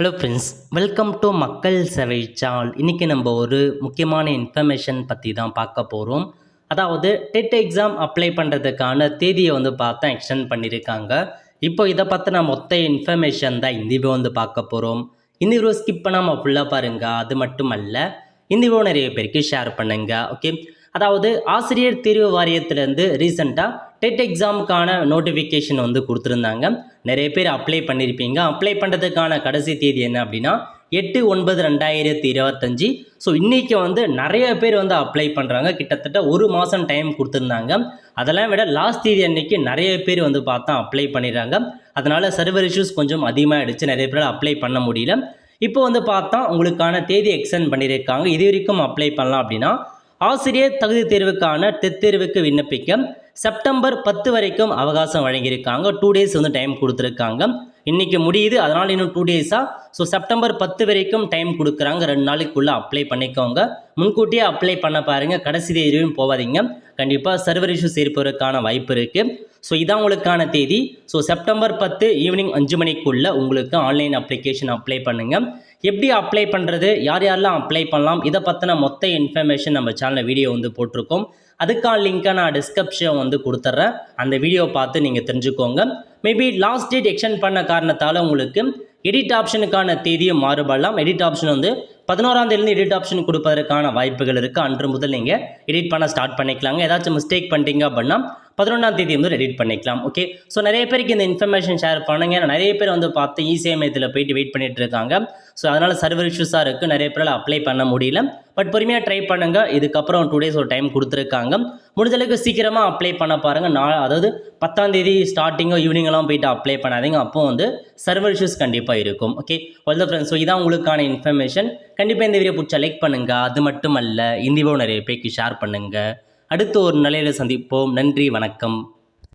Hello friends, welcome to மக்கள் சேவை channel. இன்றைக்கி நம்ம ஒரு முக்கியமான இன்ஃபர்மேஷன் பற்றி தான் பார்க்க போகிறோம். அதாவது டெட் எக்ஸாம் அப்ளை பண்ணுறதுக்கான தேதியை பார்த்தா எக்ஸ்டெண்ட் பண்ணியிருக்காங்க. இப்போ இதை பற்றின மொத்த இன்ஃபர்மேஷன் தான் இந்த வீடியோ பார்க்க போகிறோம். இந்த வீடியோ ஸ்கிப் பண்ணாமல் ஃபுல்லாக பாருங்கள். அது மட்டும் அல்ல, இந்த வீடியோ நிறைய பேருக்கு ஷேர் பண்ணுங்கள். ஓகே, அதாவது ஆசிரியர் தேர்வு வாரியத்திலேருந்து ரீசெண்டாக டெட் எக்ஸாமுக்கான நோட்டிஃபிகேஷன் கொடுத்துருந்தாங்க. நிறைய பேர் அப்ளை பண்ணியிருப்பீங்க. அப்ளை பண்ணுறதுக்கான கடைசி தேதி என்ன அப்படின்னா 8/9/2025. ஸோ இன்றைக்கி நிறைய பேர் அப்ளை பண்ணுறாங்க. கிட்டத்தட்ட ஒரு மாதம் டைம் கொடுத்துருந்தாங்க. அதெல்லாம் விட லாஸ்ட் தேதி அன்றைக்கி நிறைய பேர் பார்த்தா அப்ளை பண்ணிடுறாங்க. அதனால் சர்வர் இஷ்யூஸ் கொஞ்சம் அதிகமாகிடுச்சு. நிறைய பேர் அப்ளை பண்ண முடியல. இப்போ பார்த்தா உங்களுக்கான தேதி எக்ஸ்டெண்ட் பண்ணியிருக்காங்க. இது வரைக்கும் அப்ளை பண்ணலாம் அப்படின்னா ஆசிரியர் தகுதி தேர்வுக்கான டெட் தேர்வுக்கு விண்ணப்பிக்க செப்டம்பர் 10 வரைக்கும் அவகாசம் வழங்கியிருக்காங்க. 2 டேஸ் டைம் கொடுத்துருக்காங்க. இன்றைக்கி முடியுது, அதனால் இன்னும் 2 டேஸாக. ஸோ செப்டம்பர் 10 வரைக்கும் டைம் கொடுக்குறாங்க. 2 நாளைக்குள்ளே அப்ளை பண்ணிக்கோங்க. முன்கூட்டியே அப்ளை பண்ண பாருங்கள். கடைசி தேதியும் போகாதீங்க. கண்டிப்பாக சர்வர் இஷ்யூஸ் ஏற்படுவதற்கான வாய்ப்பு இருக்குது. ஸோ இதான் உங்களுக்கான தேதி. ஸோ செப்டம்பர் 10 ஈவினிங் 5 மணிக்குள்ளே உங்களுக்கு ஆன்லைன் அப்ளிகேஷன் அப்ளை பண்ணுங்கள். எப்படி அப்ளை பண்ணுறது, யார் யாரெல்லாம் அப்ளை பண்ணலாம், இதை பற்றின மொத்த இன்ஃபர்மேஷன் நம்ம சேனலில் வீடியோ போட்டிருக்கோம். அதுக்கான லிங்க்கை நான் டிஸ்கிரிப்ஷன் கொடுத்துட்றேன். அந்த வீடியோ பார்த்து நீங்கள் தெரிஞ்சுக்கோங்க. மேபி லாஸ்ட் டேட் எக்ஸ்டெண்ட் பண்ண காரணத்தால் உங்களுக்கு எடிட் ஆப்ஷனுக்கான தேதியும் மாறுபடலாம். எடிட் ஆப்ஷன் 11ஆம் தேதியிலேருந்து எடிட் ஆப்ஷன் கொடுப்பதற்கான வாய்ப்புகள் இருக்குது. அன்று முதல் நீங்கள் எடிட் பண்ண ஸ்டார்ட் பண்ணிக்கலாங்க. ஏதாச்சும் மிஸ்டேக் பண்ணிட்டீங்க அப்படின்னா 11ஆம் தேதி எடிட் பண்ணிக்கலாம். ஓகே, ஸோ நிறைய பேருக்கு இந்த இன்ஃபர்மேஷன் ஷேர் பண்ணுங்க. நிறைய பேர் பார்த்து இசேவை மையத்தில் போயிட்டு வெயிட் பண்ணிட்டு இருக்காங்க. ஸோ அதனால் சர்வர் இஷ்யூஸாக இருக்குது. நிறைய பேரால் அப்ளை பண்ண முடியல. பட் பொறுமையாக ட்ரை பண்ணுங்கள். இதுக்கப்புறம் 2 டேஸ் ஒரு டைம் கொடுத்துருக்காங்க. முடிஞ்சளவுக்கு சீக்கிரமாக அப்ளை பண்ண பாருங்கள். அதாவது 10ஆம் தேதி ஸ்டார்டிங்கோ ஈவினிங்கெல்லாம் போயிட்டு அப்ளை பண்ணாதீங்க. அப்போ சர்வர் இஷ்யூஸ் கண்டிப்பாக இருக்கும். ஓகே, வெல் ஃப்ரெண்ட்ஸ், ஸோ இதான் உங்களுக்கான இன்ஃபர்மேஷன். கண்டிப்பாக இந்த வீடியோ பிடிச்சா லைக் பண்ணுங்கள். அது மட்டும் அல்ல, இந்த வீடியோ நிறைய பேருக்கு ஷேர் பண்ணுங்கள். அடுத்து ஒரு நிலையில் சந்திப்போம். நன்றி, வணக்கம்.